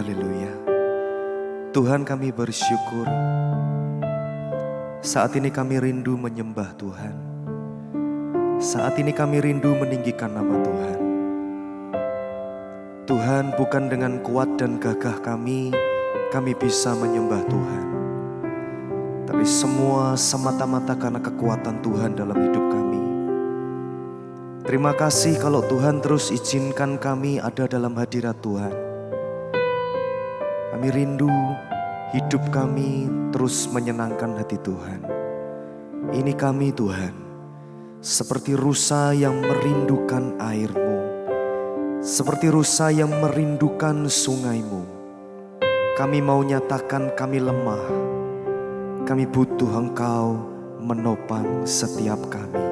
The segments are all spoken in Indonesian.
Haleluya. Tuhan, kami bersyukur. Saat ini kami rindu menyembah Tuhan. Saat ini kami rindu meninggikan nama Tuhan. Tuhan, bukan dengan kuat dan gagah kami bisa menyembah Tuhan. Tapi semua semata-mata karena kekuatan Tuhan dalam hidup kami. Terima kasih kalau Tuhan terus izinkan kami ada dalam hadirat Tuhan. Kami rindu hidup kami terus menyenangkan hati Tuhan. Ini kami Tuhan, seperti rusa yang merindukan air-Mu, seperti rusa yang merindukan sungai-Mu. Kami mau nyatakan kami lemah, kami butuh Engkau menopang setiap kami.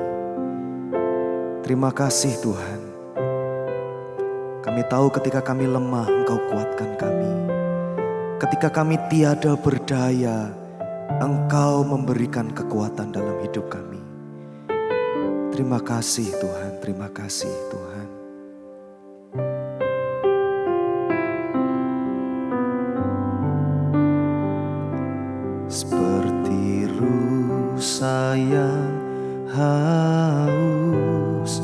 Terima kasih Tuhan. Kami tahu ketika kami lemah, Engkau kuatkan kami. Ketika kami tiada berdaya, Engkau memberikan kekuatan dalam hidup kami. Terima kasih Tuhan, terima kasih Tuhan. Seperti rusa yang haus,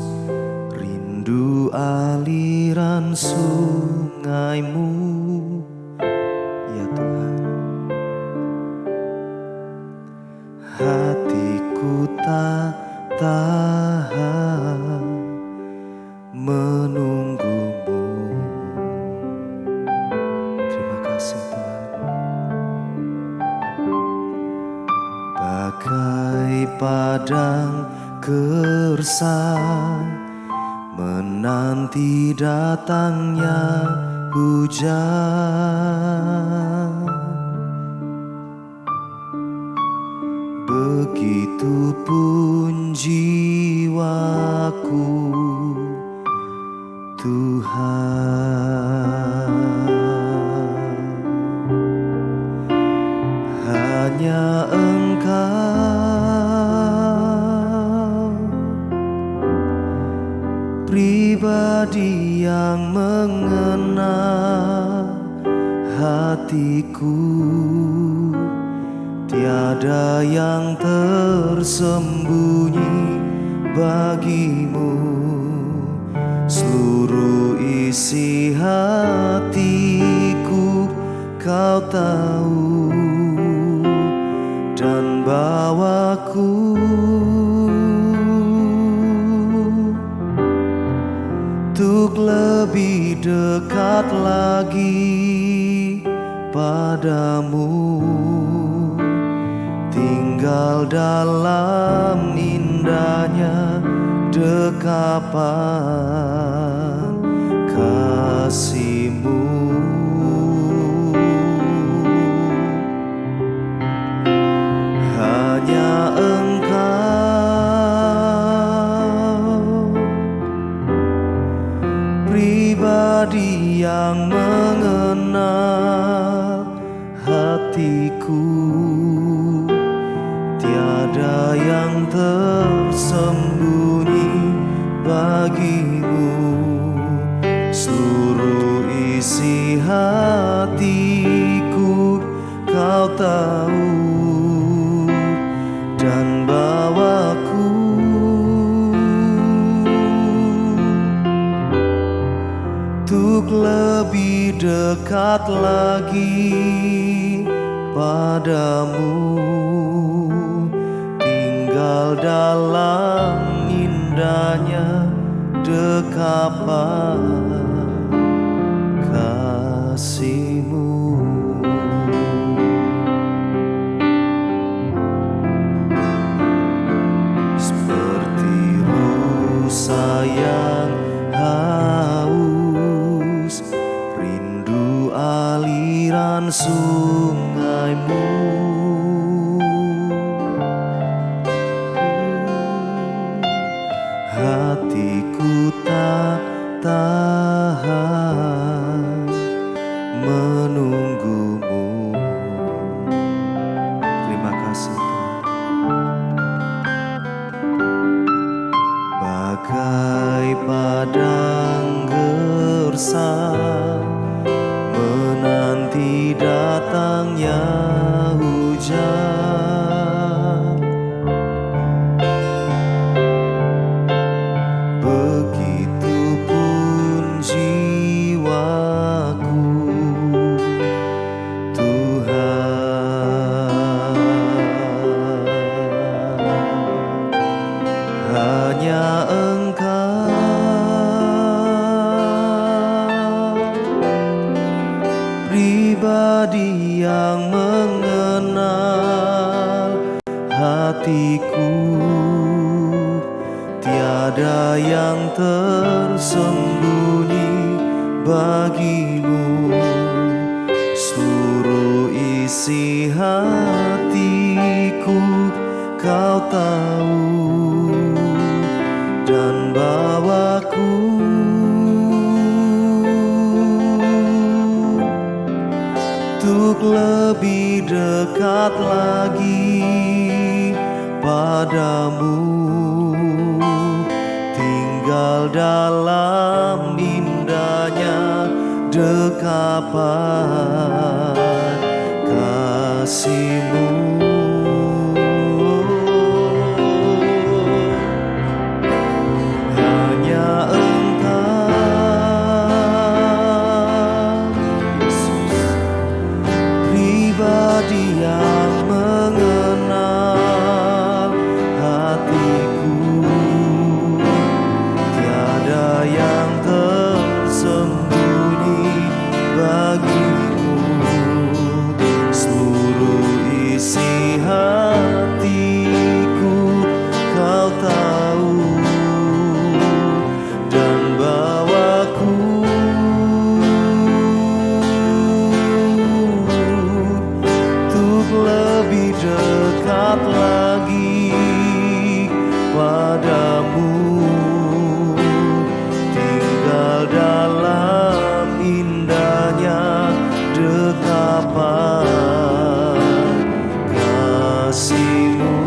rindu aliran sungai-Mu. Ya Tuhan, hatiku tak tahan menunggu-Mu. Terima kasih Tuhan. Bagai padang gersang menanti datangnya hujan, begitupun jiwaku Tuhan. Hanya Engkau pribadi yang mengenal hatiku. Tiada yang tersembunyi bagi-Mu. Seluruh isi hatiku Kau tahu, dan bawaku untuk lebih dekat lagi padamu, tinggal dalam indahnya dekapan kasih-Mu. Hanya Engkau pribadi yang mengenal hatiku. Tiada yang tersembunyi bagi-Mu. Seluruh isi hatiku Kau tahu, dan bawaku untuk lebih dekat lagi padamu, tinggal dalam indahnya dekapan kasih-Mu. Seperti rusa yang haus, rindu aliran sungai-Mu. Hatiku tak tahan menunggu-Mu. Terima kasih Tuhan. Bagai padang gersang menanti pribadi yang mengenal hatiku, tiada yang tersembunyi bagimu. Seluruh isi hatiku kau tahu, dan bawaku untuk lebih dekat lagi padamu, tinggal dalam indahnya dekapan kasih-Mu. Hanya Engkau, Yesus, pribadi yang mengenal hatiku, tiada yang tersembunyi bagimu. Seluruh isi hatiku kau tahu, dan bawaku untuk lebih dekat lagi padamu, tinggal dalam indahnya dekapan kasih-Mu.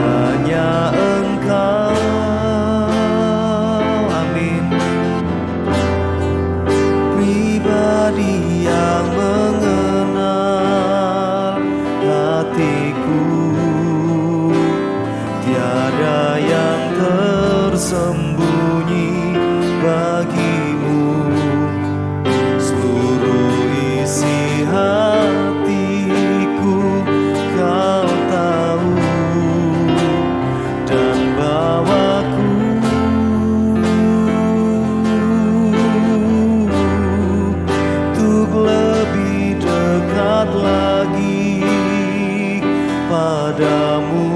Hanya Engkau, amin, pribadi yang mengenal hatiku, tiada yang tersembunyi bagimu. Seluruh isi hatiku kau tahu, dan bawaku untuk lebih dekat lagi padamu,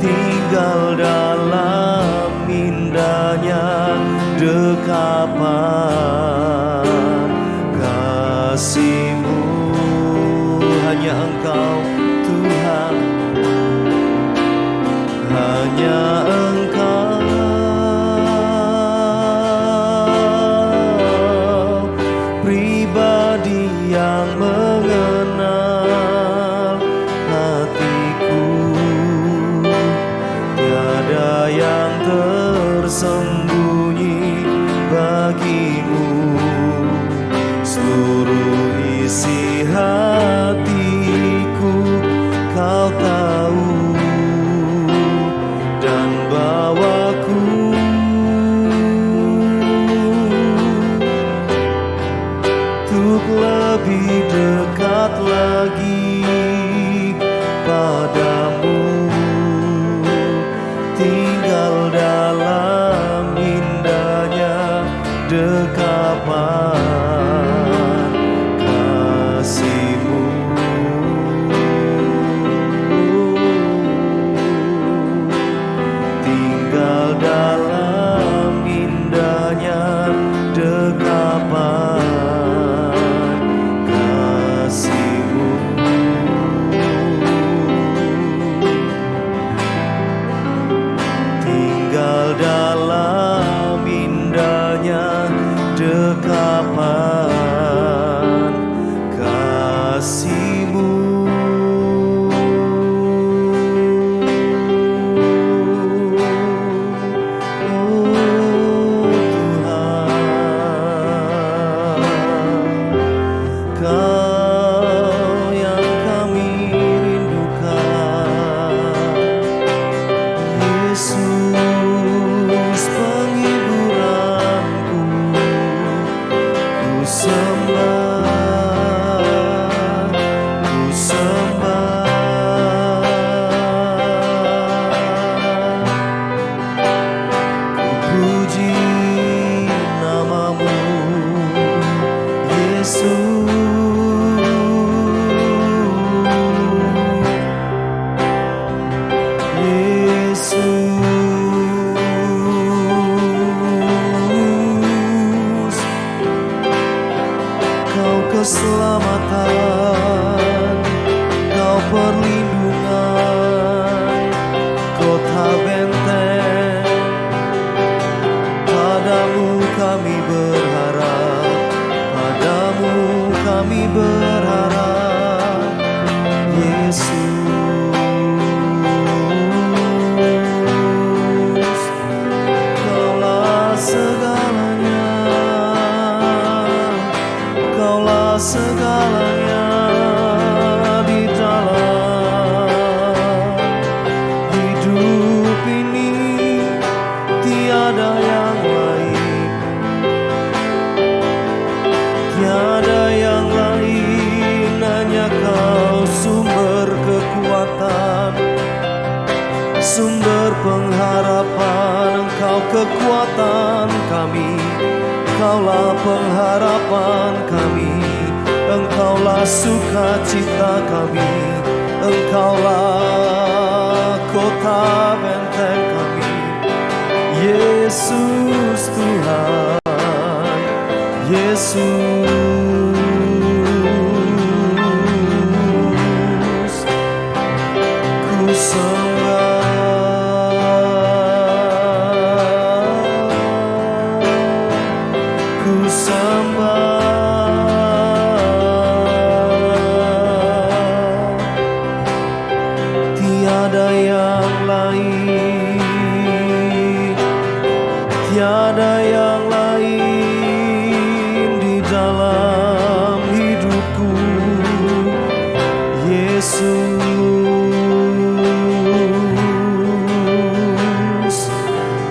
tinggal dalam indahnya dekapan kasih-Mu. Hanya Engkau Tuhan, hanya Engkau, pribadi yang mengenal hati. Tuhan, sumber pengharapan, Engkau kekuatan kami, Engkaulah pengharapan kami, Engkaulah sukacita kami, Engkaulah kota benteng kami. Yesus Tuhan, Yesus, ku sembah, ku sembah, tiada yang lain, tiada yang lain di dalam hidupku. Yesus,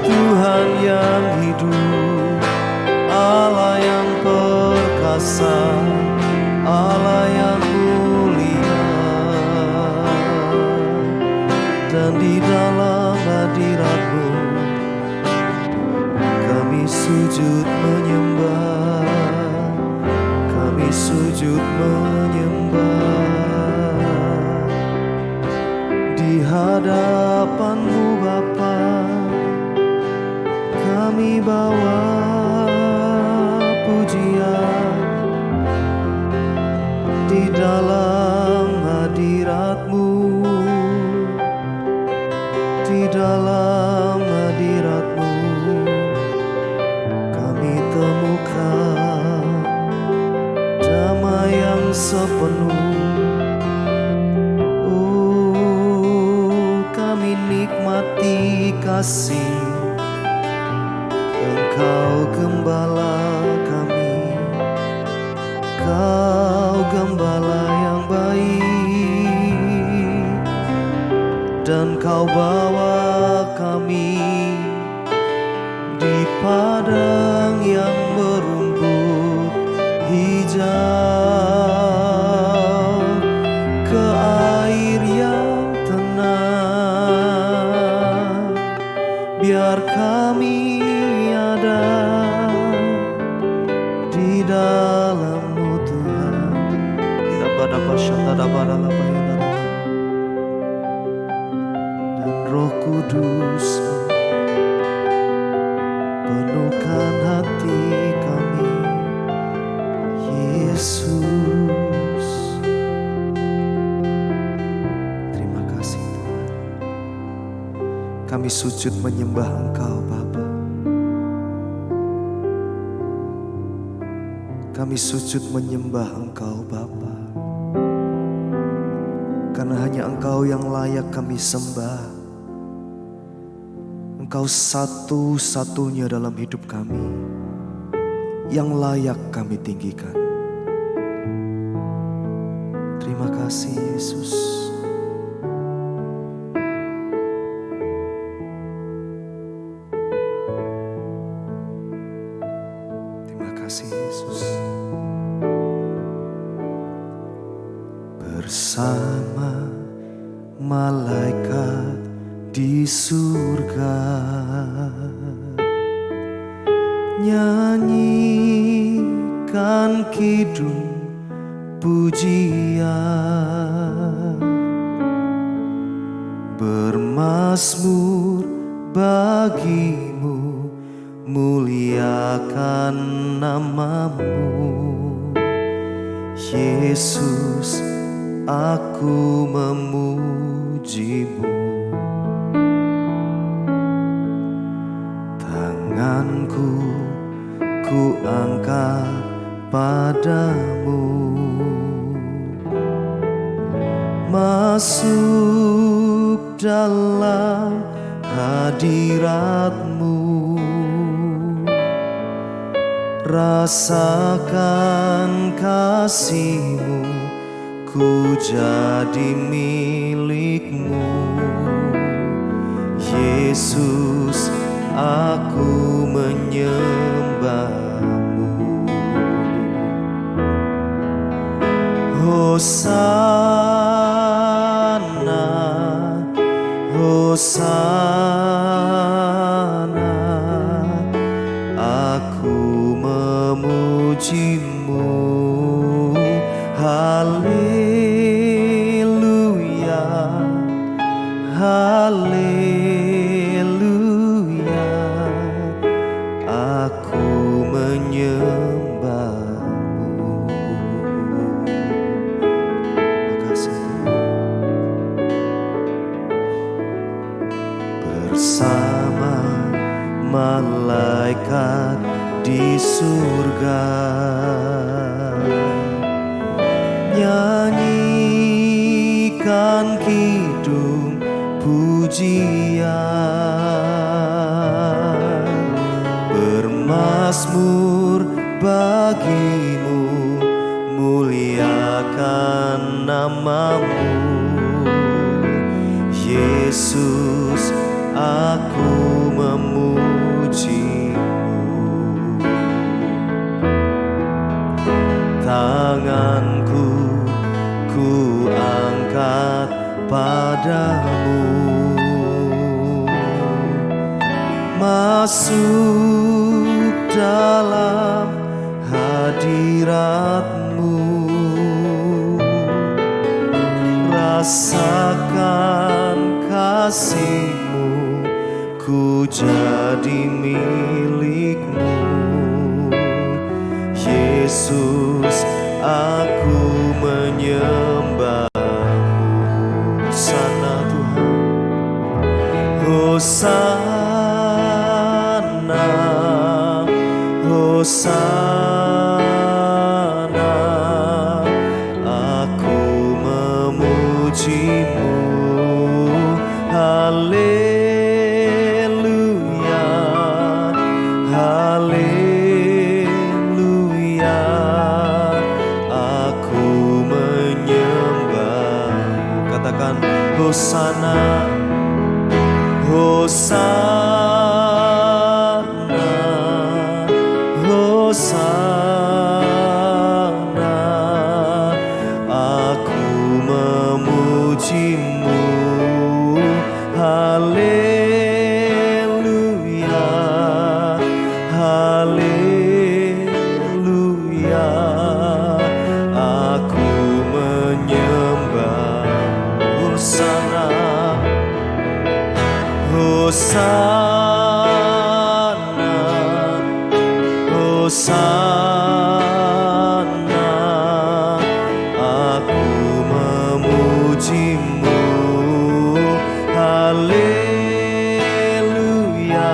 Tuhan yang hidup, Allah yang perkasa, Allah yang mulia, dan di dalam hadirat-Mu kami sujud menyembah, kami sujud menyembah. Di hadapan-Mu Bapa, kami bawa pujian. Di dalam hadirat-Mu, di dalam hadirat-Mu kami temukan damai yang sepenuh. Oh, kami nikmati kasih Engkau gembala kami, Kau gembala yang baik, dan Kau bawa kami di padang yang berumput hijau, ke air yang tenang. Biar kami ada di dalam-Mu Tuhan. Dan Roh Kudus-Mu penuhkan hati kami, Yesus. Terima kasih Tuhan. Kami sujud menyembah Engkau Bapa. Kami sujud menyembah Engkau Bapa, karena hanya Engkau yang layak kami sembah. Engkau satu-satunya dalam hidup kami yang layak kami tinggikan. Terima kasih Yesus. Terima kasih Yesus. Bersama malaikat di surga, nyanyikan kidung pujian, bermazmur bagimu, muliakan nama-Mu. Yesus, aku memuji-Mu. Tanganku ku angkat padamu, masuk dalam hadirat-Mu. Rasakan kasih-Mu, ku jadi milik-Mu. Yesus, aku menyembah-Mu. Hosana Hosana, aku memujimu. Haleluya, haleluya, aku menyembahmu. Makasih Tuhan. Bersama malaikat di surga, nyanyikan kidung pujian, bermazmur bagimu, muliakan namamu. Yesus, aku memujimu. Tanganku ku angkat padamu, masuk dalam hadiratmu, rasakan kasih-Mu, ku jadi milik-Mu. Yesus, aku menyembah-Mu. Hosana Tuhan, Hosana, Hosana, aku memujimu. Haleluya, haleluya, aku menyembahmu. Katakan Hosana, Hosana, Hosana, aku memujimu. Haleluya, haleluya, aku menyembah. Hosana, Hosana, Hosana, aku memujimu. Haleluya,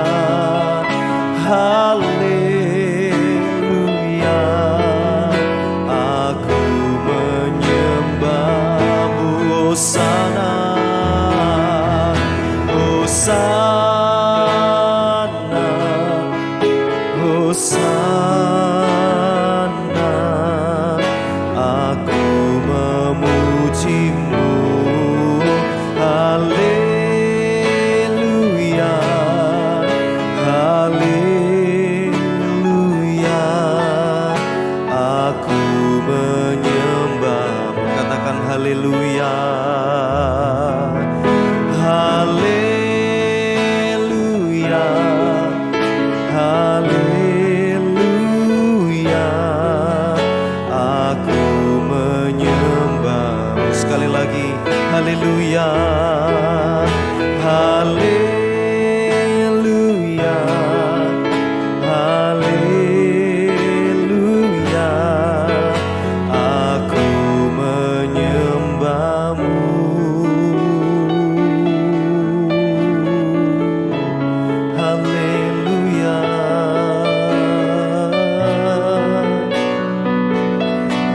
haleluya, aku menyembahmu. Hosana, Hosana, Hosana, aku memujimu. Haleluya, haleluya, aku menyembah. Katakan haleluya, haleluya, haleluya, aku menyembah. Sekali lagi, haleluya, haleluya, haleluya, aku menyembahmu. Haleluya,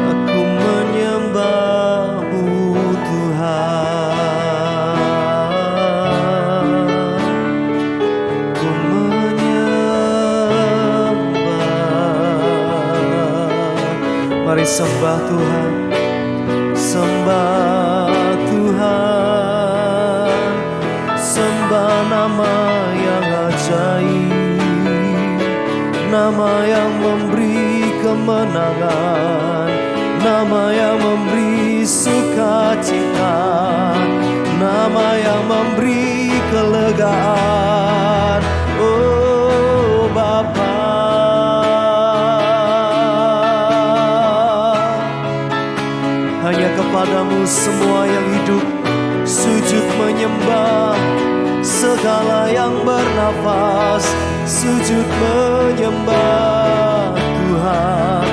aku menyembahmu Tuhan. Ku menyembah. Mari sembah Tuhan, sembah Tuhan, sembah nama yang ajaib, nama yang memberi kemenangan, nama yang memberi sukacita, nama nama yang memberi kelegaan. Oh Bapa, hanya kepadamu semua yang hidup sujud menyembah, segala yang bernafas sujud menyembah Tuhan.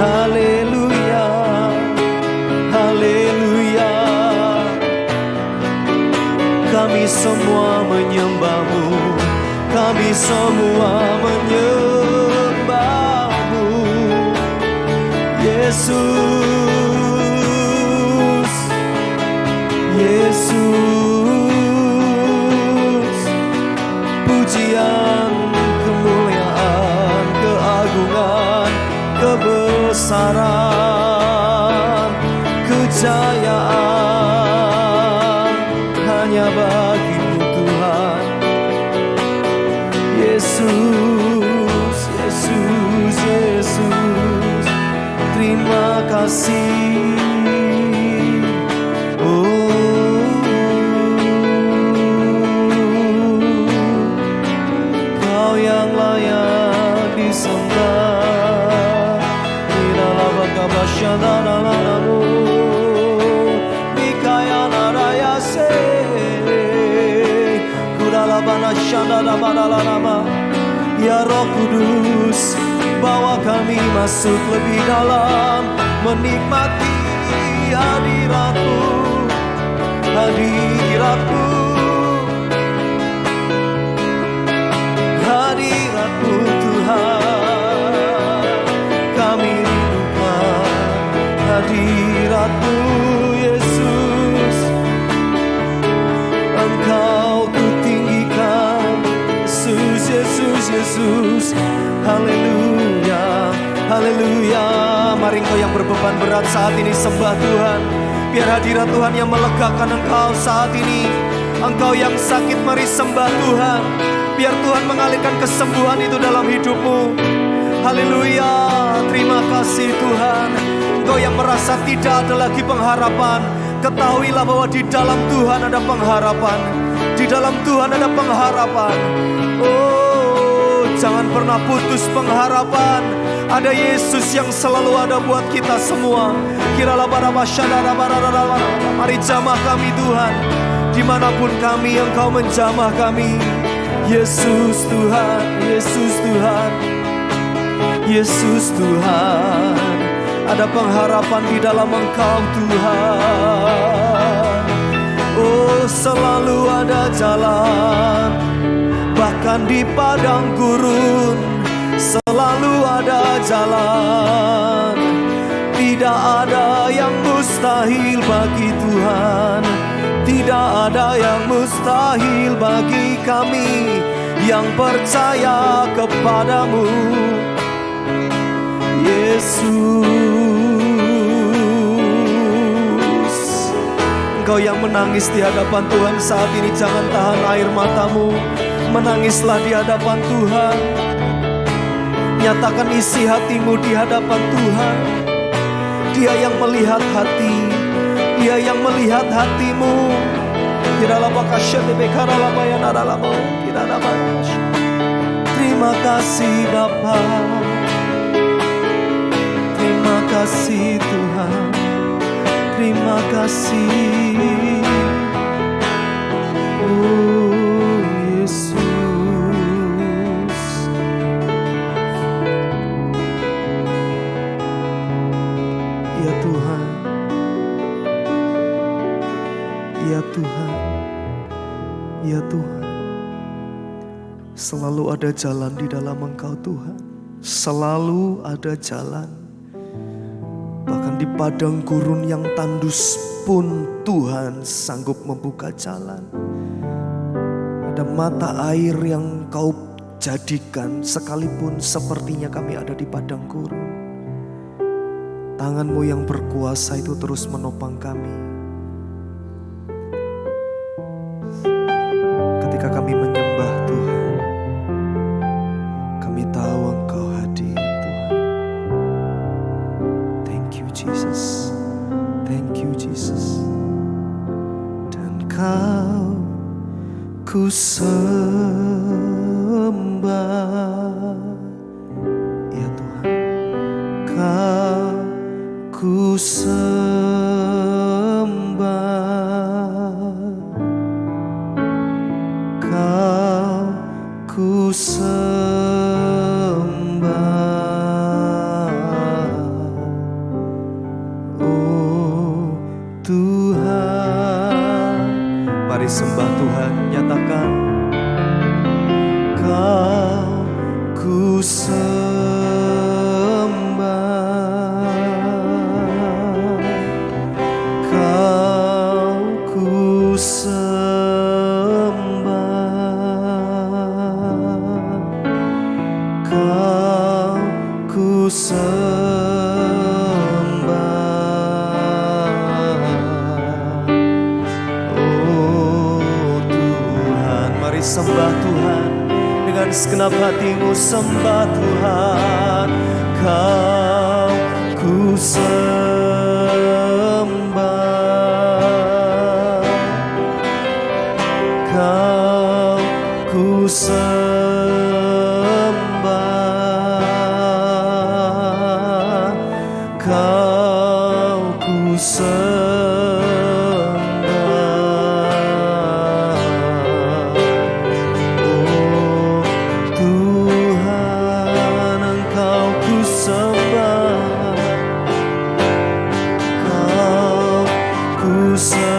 Haleluya, haleluya. Kami semua menyembahmu, kami semua menyembahmu, Yesus, Yesus. Pujian, kemuliaan, keagungan, kebesaran, kejayaan hanya bagimu Tuhan. Yesus, Yesus, Yesus. Terima kasih. Kau yang layak disembah. Basyadalalamu Mikayana Rayase Kudalabana Syadalabadalalama. Ya Roh Kudus, bawa kami masuk lebih dalam, menikmati hadirat-Mu, hadirat-Mu, hadirat-Mu Tuhan. Kami hadirat-Mu Yesus, Engkau kutinggikan, Yesus, Yesus, Yesus. Haleluya, haleluya. Mari engkau yang berbeban berat saat ini sembah Tuhan. Biar hadirat Tuhan yang melegakan engkau saat ini. Engkau yang sakit, mari sembah Tuhan. Biar Tuhan mengalirkan kesembuhan itu dalam hidupmu. Haleluya, terima kasih Tuhan. Engkau yang merasa tidak ada lagi pengharapan, ketahuilah bahwa di dalam Tuhan ada pengharapan. Di dalam Tuhan ada pengharapan. Oh, jangan pernah putus pengharapan. Ada Yesus yang selalu ada buat kita semua. Mari jamah kami Tuhan. Dimanapun kami, Engkau menjamah kami. Yesus Tuhan, Yesus Tuhan, Yesus Tuhan. Ada pengharapan di dalam Engkau Tuhan. Oh, selalu ada jalan, bahkan di padang gurun selalu ada jalan. Tidak ada yang mustahil bagi Tuhan. Tidak ada yang mustahil bagi kami yang percaya kepadamu, Yesus. Engkau yang menangis di hadapan Tuhan saat ini, jangan tahan air matamu. Menangislah di hadapan Tuhan. Nyatakan isi hatimu di hadapan Tuhan. Dia yang melihat hati, Dia yang melihat hatimu. Terima kasih Bapa, terima kasih Tuhan, terima kasih. Oh Yesus, ya Tuhan, ya Tuhan, ya Tuhan. Selalu ada jalan di dalam Engkau Tuhan. Selalu ada jalan. Bahkan di padang gurun yang tandus pun Tuhan sanggup membuka jalan. Ada mata air yang Kau jadikan sekalipun sepertinya kami ada di padang gurun. Tangan-Mu yang berkuasa itu terus menopang kami. Ketika kami menyembah Tuhan, kami tahu Engkau hadir Tuhan. Thank you Jesus, thank you Jesus. Kau ku sembah, ya Tuhan. Kau ku sembah, Kau ku sembah, oh Tuhan. Mari sembah Tuhan, nyatakan. Kau ku sembah, Kau ku sembah, Kau ku sembah, oh Tuhan. Mari sembah Tuhan dengan segenap hatimu, sembah Tuhan. Kau ku sembah, Kau ku sembah, Kau ku sembah, oh Tuhan. Engkau ku sembah, Kau ku sembah,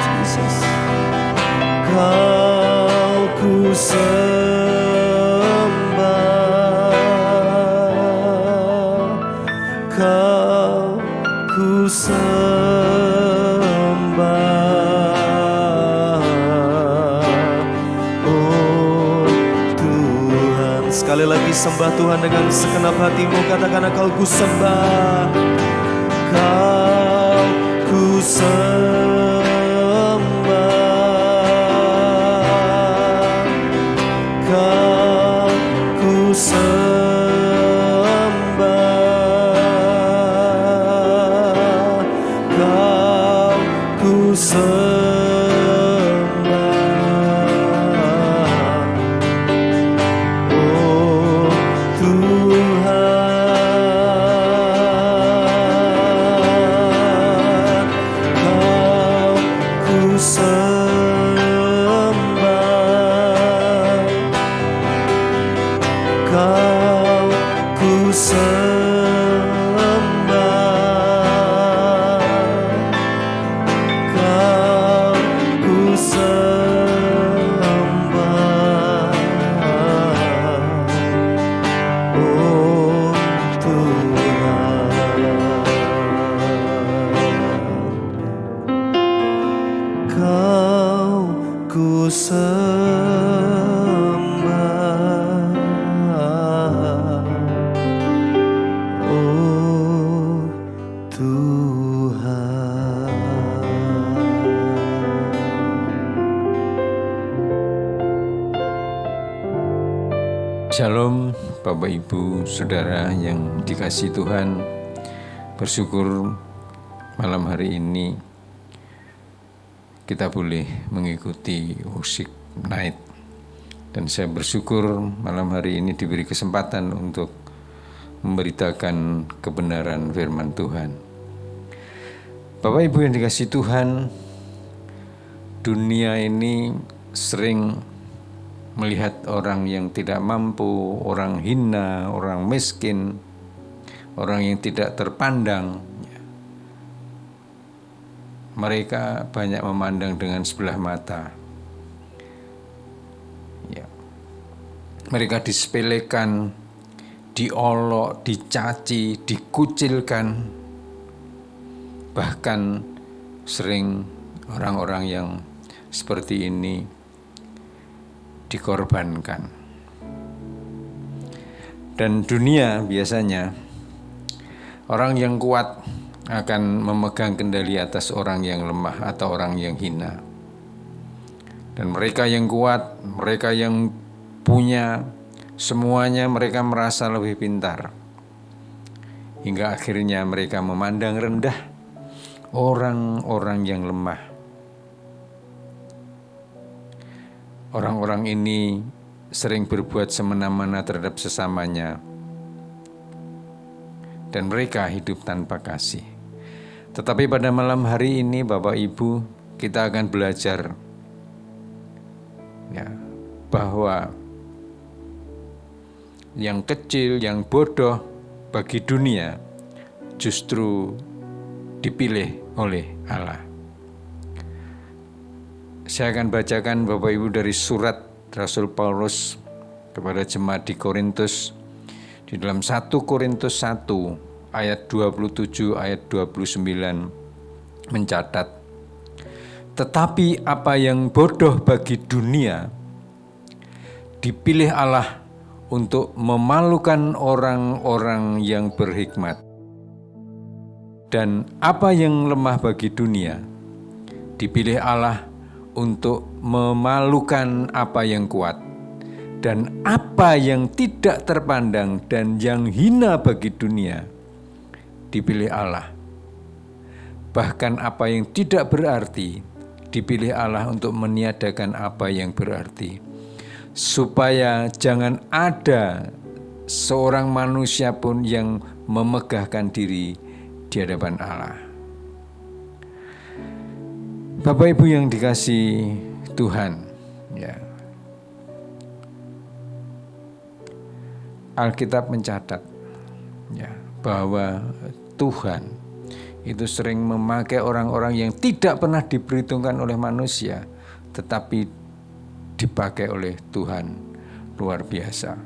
Jesus. Kau ku sembah, Kau ku sembah, oh Tuhan. Sekali lagi sembah Tuhan dengan segenap hatimu, katakan Kau ku sembah, Kau ku sembah, Kau ku sembah, Kau ku sembah, oh Tuhan. Kau ku sembah, Kau ku sembah, Kau ku sembah, oh Tuhan. Kau ku sembah, oh Tuhan. Shalom Bapak Ibu Saudara yang dikasihi Tuhan. Bersyukur malam hari ini kita boleh mengikuti worship night. Dan saya bersyukur malam hari ini diberi kesempatan untuk memberitakan kebenaran firman Tuhan. Bapak Ibu yang dikasihi Tuhan, dunia ini sering melihat orang yang tidak mampu, orang hina, orang miskin, orang yang tidak terpandang. Mereka banyak memandang dengan sebelah mata. Ya. Mereka disepelekan, diolok, dicaci, dikucilkan. Bahkan sering orang-orang yang seperti ini dikorbankan. Dan dunia biasanya orang yang kuat akan memegang kendali atas orang yang lemah atau orang yang hina. Dan mereka yang kuat, mereka yang punya semuanya, mereka merasa lebih pintar. Hingga akhirnya mereka memandang rendah orang-orang yang lemah. Orang-orang ini sering berbuat semena-mena terhadap sesamanya, dan mereka hidup tanpa kasih. Tetapi pada malam hari ini Bapak Ibu, kita akan belajar bahwa yang kecil, yang bodoh bagi dunia justru dipilih oleh Allah. Saya akan bacakan Bapak Ibu dari surat Rasul Paulus kepada jemaat di Korintus, di dalam 1 Korintus 1 ayat 27 ayat 29 mencatat, tetapi apa yang bodoh bagi dunia dipilih Allah untuk memalukan orang-orang yang berhikmat, dan apa yang lemah bagi dunia dipilih Allah untuk memalukan apa yang kuat, dan apa yang tidak terpandang dan yang hina bagi dunia dipilih Allah. Bahkan apa yang tidak berarti dipilih Allah untuk meniadakan apa yang berarti, supaya jangan ada seorang manusia pun yang memegahkan diri di hadapan Allah. Bapak Ibu yang dikasihi Tuhan, Alkitab mencatat bahwa Tuhan itu sering memakai orang-orang yang tidak pernah diperhitungkan oleh manusia, tetapi dipakai oleh Tuhan luar biasa.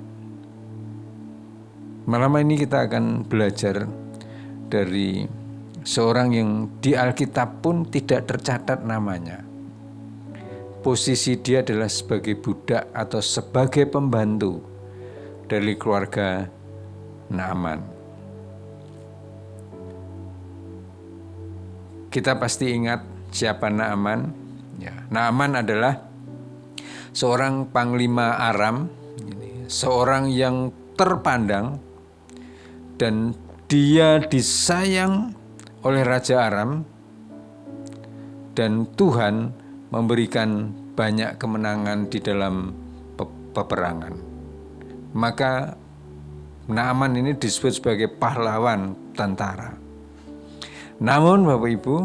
Malam ini kita akan belajar dari seorang yang di Alkitab pun tidak tercatat namanya. Posisi dia adalah sebagai budak atau sebagai pembantu dari keluarga Naaman. Kita pasti ingat siapa Naaman. Naaman adalah seorang panglima Aram, seorang yang terpandang, dan dia disayang oleh Raja Aram, dan Tuhan memberikan banyak kemenangan di dalam peperangan. Maka Naaman ini disebut sebagai pahlawan tentara. Namun Bapak Ibu,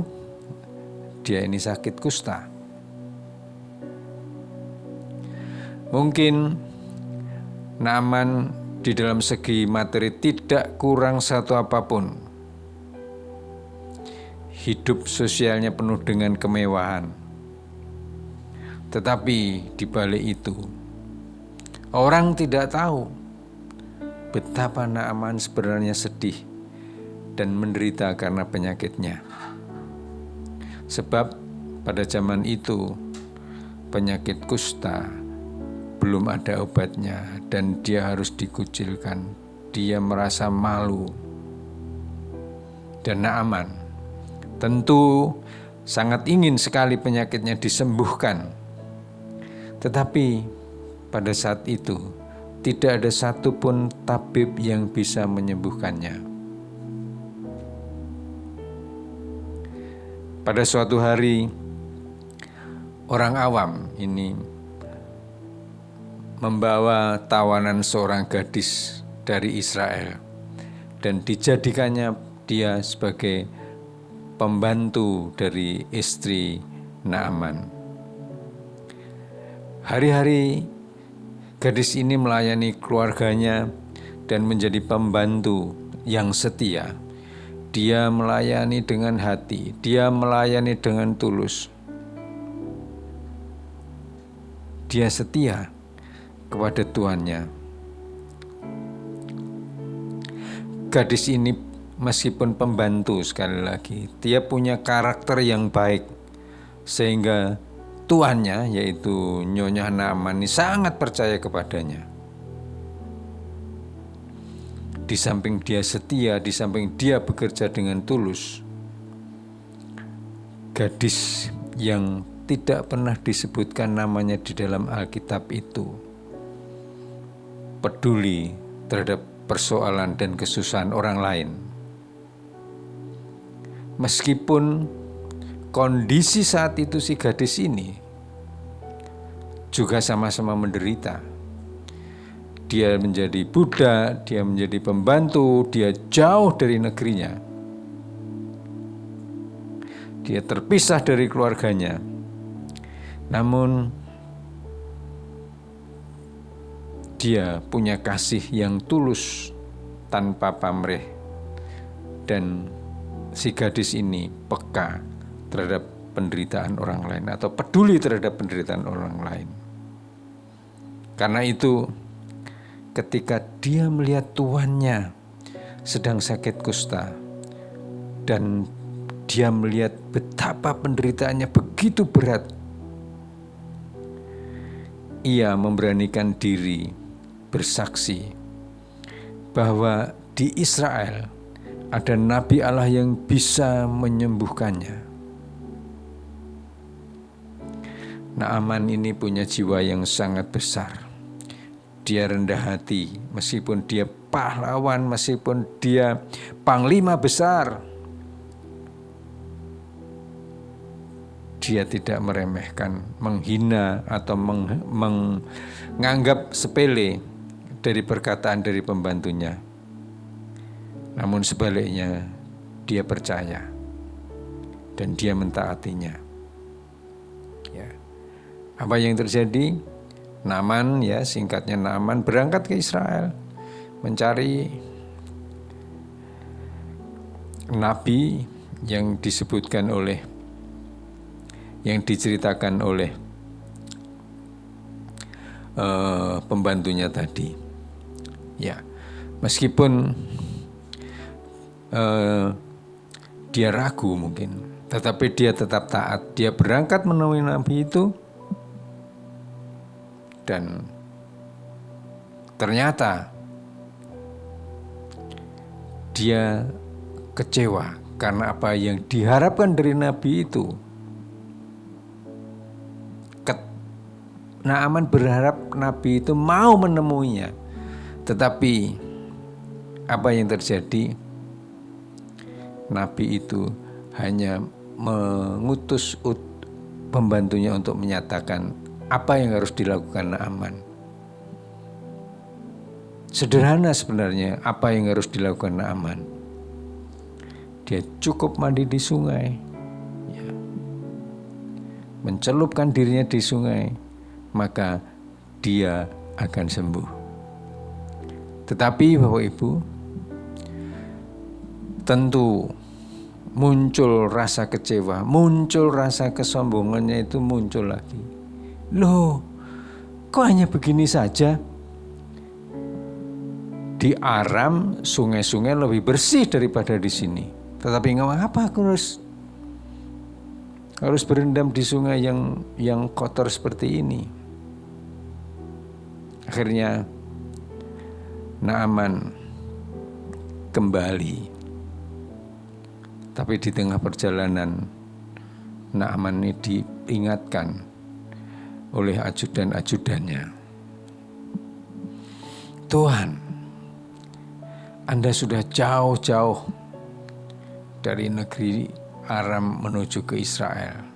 dia ini sakit kusta. Mungkin Naaman di dalam segi materi tidak kurang satu apapun. Hidup sosialnya penuh dengan kemewahan. Tetapi di balik itu, orang tidak tahu betapa Naaman sebenarnya sedih dan menderita karena penyakitnya. Sebab pada zaman itu penyakit kusta belum ada obatnya dan dia harus dikucilkan. Dia merasa malu. Dan Naaman tentu sangat ingin sekali penyakitnya disembuhkan. Tetapi pada saat itu tidak ada satupun tabib yang bisa menyembuhkannya. Pada suatu hari, orang awam ini membawa tawanan seorang gadis dari Israel dan dijadikannya dia sebagai pembantu dari istri Naaman. Hari-hari gadis ini melayani keluarganya dan menjadi pembantu yang setia. Dia melayani dengan hati, dia melayani dengan tulus. Dia setia kepada tuannya. Gadis ini meskipun pembantu, sekali lagi, dia punya karakter yang baik, sehingga tuannya, yaitu Nyonya Naaman, ini sangat percaya kepadanya. Di samping dia setia, di samping dia bekerja dengan tulus, gadis yang tidak pernah disebutkan namanya di dalam Alkitab itu peduli terhadap persoalan dan kesusahan orang lain. meskipun kondisi saat itu si gadis ini juga sama-sama menderita. Dia menjadi budak, dia menjadi pembantu, dia jauh dari negerinya. Dia terpisah dari keluarganya. Namun dia punya kasih yang tulus tanpa pamrih. Dan si gadis ini peka terhadap penderitaan orang lain atau peduli terhadap penderitaan orang lain. Karena itu, ketika dia melihat tuannya sedang sakit kusta dan dia melihat betapa penderitaannya begitu berat, ia memberanikan diri bersaksi bahwa di Israel ada nabi Allah yang bisa menyembuhkannya. Naaman ini punya jiwa yang sangat besar. Dia rendah hati, meskipun dia pahlawan, meskipun dia panglima besar. Dia tidak meremehkan, menghina atau menganggap sepele dari perkataan dari pembantunya. Namun sebaliknya, dia percaya dan dia mentaatinya. Ya. Apa yang terjadi? Naaman, ya singkatnya Naaman, berangkat ke Israel mencari nabi yang disebutkan oleh, yang diceritakan oleh pembantunya tadi. Ya, meskipun dia ragu mungkin, tetapi dia tetap taat. Dia berangkat menemui nabi itu. Dan ternyata dia kecewa karena apa yang diharapkan dari nabi itu. Naaman berharap nabi itu mau menemuinya. Tetapi apa yang terjadi? Nabi itu hanya mengutus pembantunya untuk menyatakan apa yang harus dilakukan Naaman. Sederhana sebenarnya apa yang harus dilakukan Naaman. Dia cukup mandi di sungai, ya, mencelupkan dirinya di sungai, maka dia akan sembuh. Tetapi Bapak Ibu, tentu muncul rasa kecewa, muncul rasa kesombongannya itu muncul lagi. Loh, kok hanya begini saja? Di Aram sungai-sungai lebih bersih daripada di sini. Tetapi ngapa aku harus berendam di sungai yang kotor seperti ini? Akhirnya Naaman kembali. Tapi di tengah perjalanan Naaman ini diingatkan oleh ajudan-ajudannya. Tuhan, Anda sudah jauh-jauh dari negeri Aram menuju ke Israel.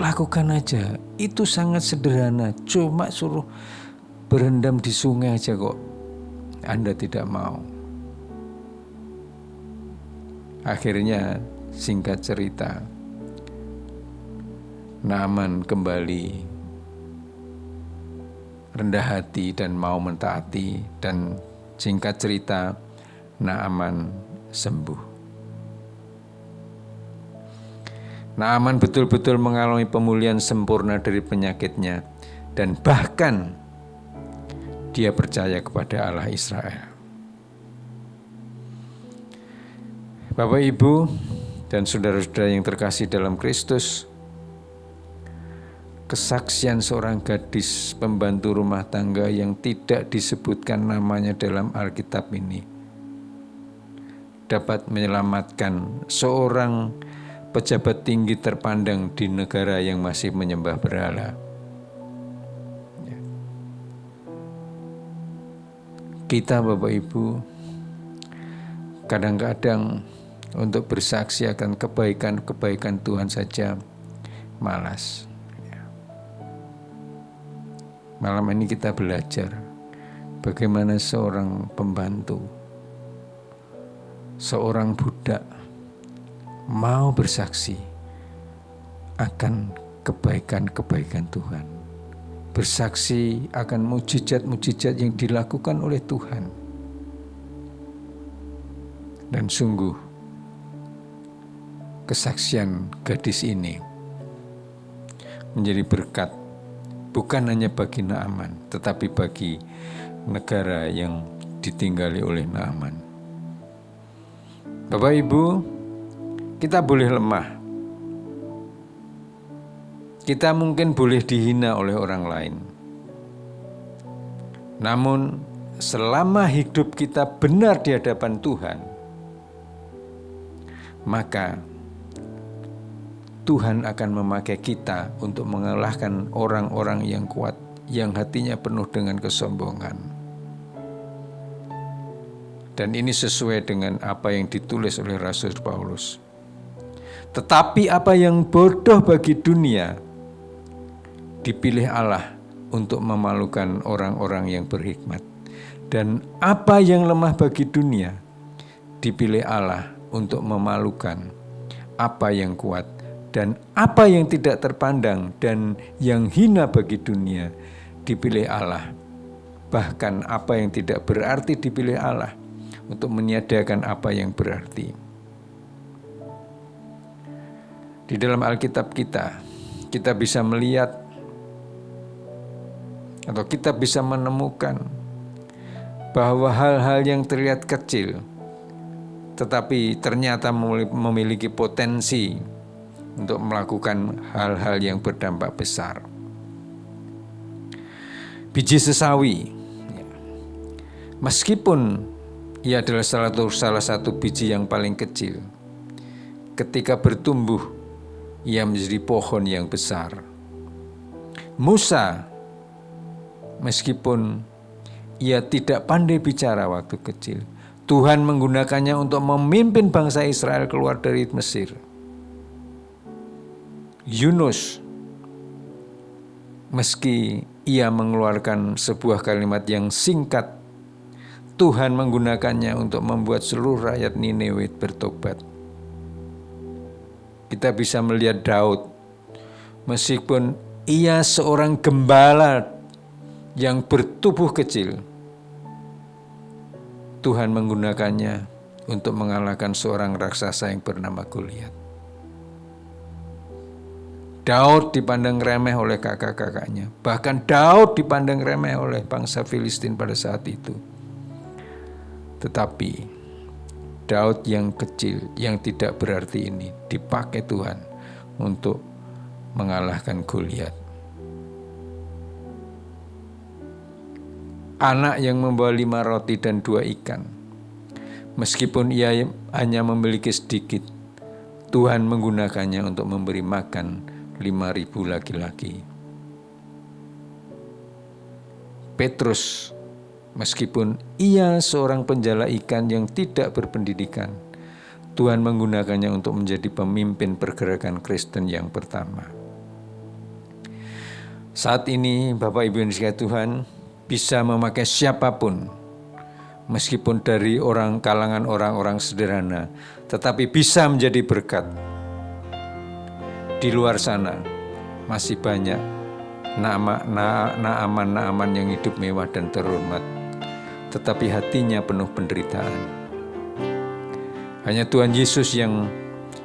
Lakukan aja, itu sangat sederhana, cuma suruh berendam di sungai aja kok. Anda tidak mau. Akhirnya singkat cerita, Naaman kembali rendah hati dan mau mentaati, dan singkat cerita Naaman sembuh. Naaman betul-betul mengalami pemulihan sempurna dari penyakitnya, dan bahkan dia percaya kepada Allah Israel. Bapak, Ibu, dan saudara-saudara yang terkasih dalam Kristus, kesaksian seorang gadis pembantu rumah tangga yang tidak disebutkan namanya dalam Alkitab ini dapat menyelamatkan seorang pejabat tinggi terpandang di negara yang masih menyembah berhala. Kita Bapak Ibu kadang-kadang untuk bersaksi akan kebaikan-kebaikan Tuhan saja malas. Malam ini kita belajar bagaimana seorang pembantu, seorang budak mau bersaksi akan kebaikan-kebaikan Tuhan. Bersaksi akan mujizat-mujizat yang dilakukan oleh Tuhan. Dan sungguh kesaksian gadis ini menjadi berkat bukan hanya bagi Naaman, tetapi bagi negara yang ditinggali oleh Naaman. Bapak Ibu, kita boleh lemah. Kita mungkin boleh dihina oleh orang lain. Namun selama hidup kita benar di hadapan Tuhan, maka Tuhan akan memakai kita untuk mengalahkan orang-orang yang kuat, yang hatinya penuh dengan kesombongan. Dan ini sesuai dengan apa yang ditulis oleh Rasul Paulus. Tetapi apa yang bodoh bagi dunia, dipilih Allah untuk memalukan orang-orang yang berhikmat. Dan apa yang lemah bagi dunia, dipilih Allah untuk memalukan apa yang kuat. Dan apa yang tidak terpandang dan yang hina bagi dunia, dipilih Allah. Bahkan apa yang tidak berarti dipilih Allah untuk meniadakan apa yang berarti. Di dalam Alkitab kita bisa melihat atau kita bisa menemukan bahwa hal-hal yang terlihat kecil tetapi ternyata memiliki potensi untuk melakukan hal-hal yang berdampak besar. Biji sesawi, meskipun ia adalah salah satu biji yang paling kecil, ketika bertumbuh ia menjadi pohon yang besar. Musa, meskipun ia tidak pandai bicara waktu kecil, Tuhan menggunakannya untuk memimpin bangsa Israel keluar dari Mesir. Yunus, meski ia mengeluarkan sebuah kalimat yang singkat, Tuhan menggunakannya untuk membuat seluruh rakyat Niniwe bertobat. Kita bisa melihat Daud, meskipun ia seorang gembala yang bertubuh kecil, Tuhan menggunakannya untuk mengalahkan seorang raksasa yang bernama Goliat. Daud dipandang remeh oleh kakak-kakaknya. Bahkan Daud dipandang remeh oleh bangsa Filistin pada saat itu. Tetapi Daud yang kecil, yang tidak berarti ini dipakai Tuhan untuk mengalahkan Goliat. Anak yang membawa 5 roti dan 2 ikan. Meskipun ia hanya memiliki sedikit, Tuhan menggunakannya untuk memberi makan 5.000 laki-laki. Petrus, meskipun ia seorang penjala ikan yang tidak berpendidikan, Tuhan menggunakannya untuk menjadi pemimpin pergerakan Kristen yang pertama. Saat ini Bapak Ibu yang dikasihi Tuhan bisa memakai siapapun, meskipun dari kalangan orang-orang sederhana, tetapi bisa menjadi berkat. Di luar sana masih banyak Naaman yang hidup mewah dan terhormat, tetapi hatinya penuh penderitaan. Hanya Tuhan Yesus yang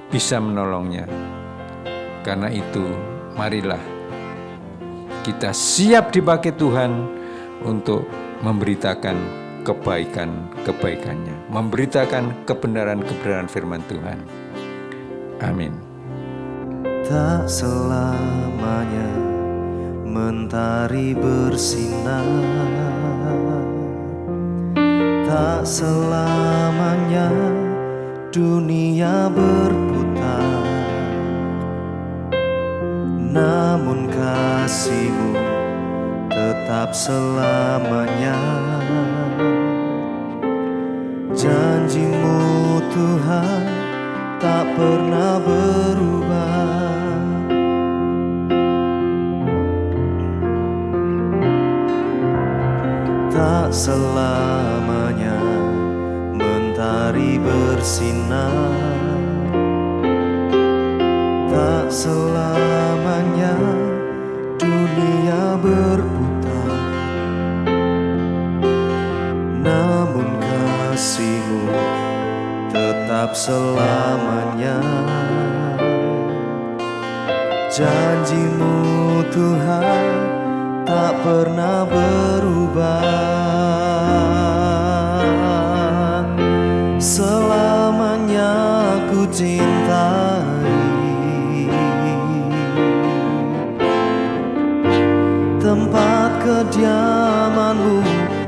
bisa menolongnya. Karena itu, marilah kita siap dipakai Tuhan untuk memberitakan kebaikan-kebaikannya, memberitakan kebenaran-kebenaran firman Tuhan. Amin. Tak selamanya mentari bersinar, tak selamanya dunia berputar, namun kasih-Mu tetap selamanya pernah berubah. Tak selamanya mentari bersinar, tak selamanya dunia berputar, namun kasih-Mu tetap selamanya. Janji-Mu Tuhan tak pernah berubah. Selamanya ku cintai tempat kediaman-Mu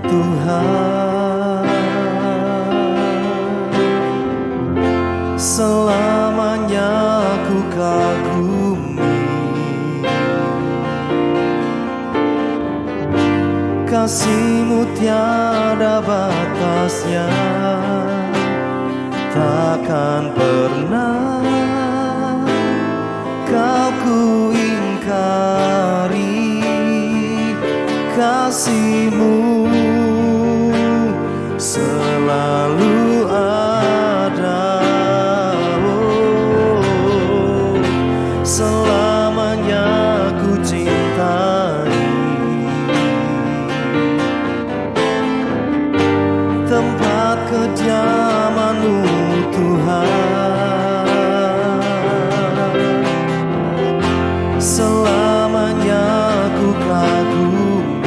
Tuhan. Selamanya ku kagumi kasih-Mu tiada batasnya. Takkan pernah Kau ku ingkari kasih-Mu selalu ada. Oh, selamanya ku cintai tempat kediaman-Mu Tuhan. Selamanya ku kagumi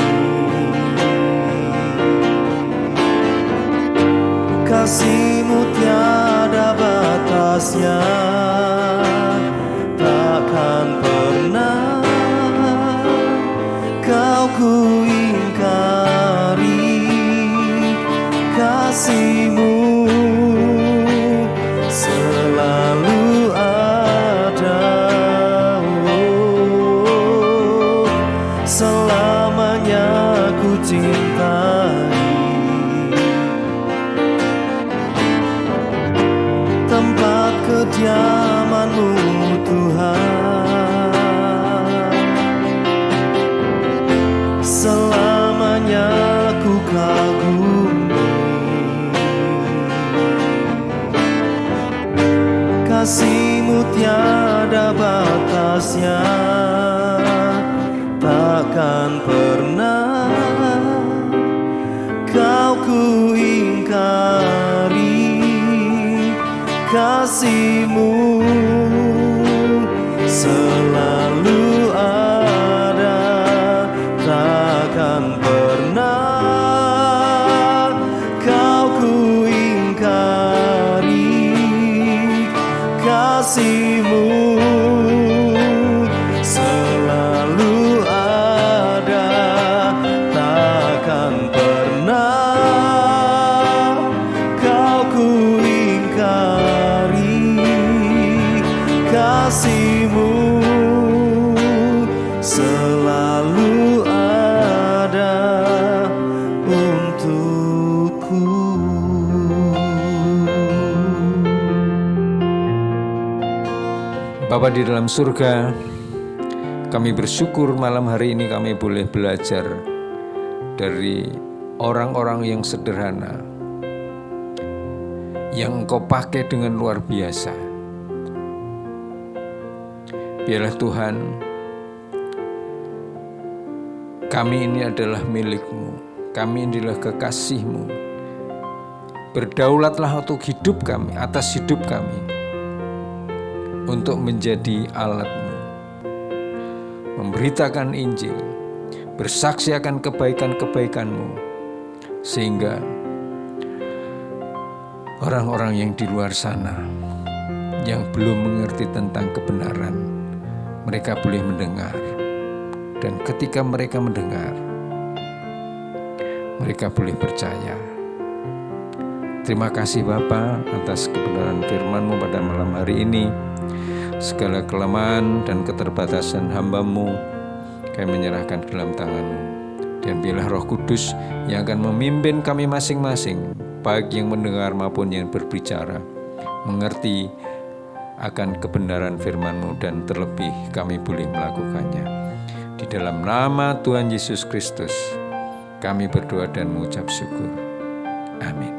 kasih-Mu tiada batasnya. Takkan pernah Kau ku ingkari kasih-Mu selalu ada. Oh, selamanya ku cintai tempat kediaman-Mu Tuhan. Selamanya ku kagumi kasih-Mu tiada batasnya. Takkan pernah Kau ku ingkari kasih-Mu selalu ada. Takkan pernah Kau ku ingkari kasih-Mu selalu ada. Takkan pernah Kau ku ingkari kasih-Mu selalu ada untukku. Bapa di dalam surga, kami bersyukur malam hari ini kami boleh belajar dari orang-orang yang sederhana yang Engkau pakai dengan luar biasa. Biarlah Tuhan, kami ini adalah milik-Mu, kami inilah kekasih-Mu. Berdaulatlah untuk hidup kami, atas hidup kami, untuk menjadi alat-Mu, memberitakan Injil, bersaksi akan kebaikan-kebaikan-Mu, sehingga orang-orang yang di luar sana yang belum mengerti tentang kebenaran, mereka boleh mendengar. Dan ketika mereka mendengar, mereka boleh percaya. Terima kasih Bapa atas kebenaran firman-Mu pada malam hari ini. Segala kelemahan dan keterbatasan hamba-Mu kami menyerahkan ke dalam tangan-Mu. Dan biarlah Roh Kudus yang akan memimpin kami masing-masing, baik yang mendengar maupun yang berbicara, mengerti akan kebenaran firman-Mu dan terlebih kami boleh melakukannya. Di dalam nama Tuhan Yesus Kristus, kami berdoa dan mengucap syukur. Amin.